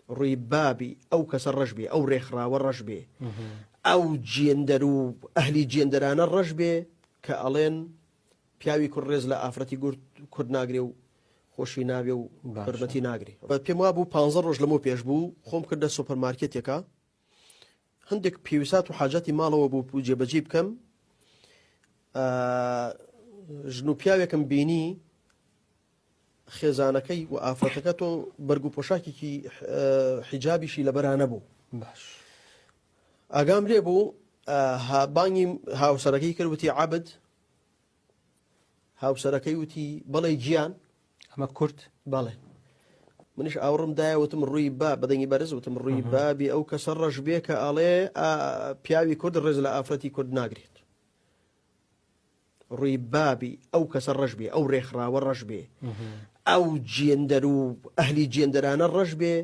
ڕووی بابی ئەو کەسە ڕەش بێ ئەو ڕێکخراوە ڕەش بێ ئەو جێندەر و ئەهلی جێندەرانە ڕەش بێ کە ئەڵێن پیاوی کوڕ ڕێز لە ئافرەتی کورد ناگرێ و خۆشی ناوێ و حرمەتی ناگرێ. پێم وا بوو 15 ڕۆژ لەمەوە پێش بوو خۆم کردە سوپەرمارکێتێکە هەندێک پێویستات و حاجاتی ماڵەوە بوو جێبەجێ بکەم. ژن و پیاوێکم بینی خێزانەکەی و ئافرەتەکە تۆ بەرگ و پۆشاکێکی حیجابیشی لەبەرانە بوو. ئاگام لێ بوو بانگی هاوسەرەکەی کردوتی عابد، هاوسەرەکەی وتی بەڵێ گیان ئەمە کورد بەڵێ. منیش ئاوڕم دایە وتم ڕووی با بەدەنگی بەرز وتم ڕووی بابی ئەو کەسە ڕەش بێ کە ئەڵێ پیاوی کورد ڕێز لە ئافرەتی کورد ناگرێت. ڕووی بابی ئەو کەسە ڕەش بێ ئەو ڕێکخراوە ڕەش بێ ئەو جێندەر و ئەهلی جێندەرانە ڕەش بێ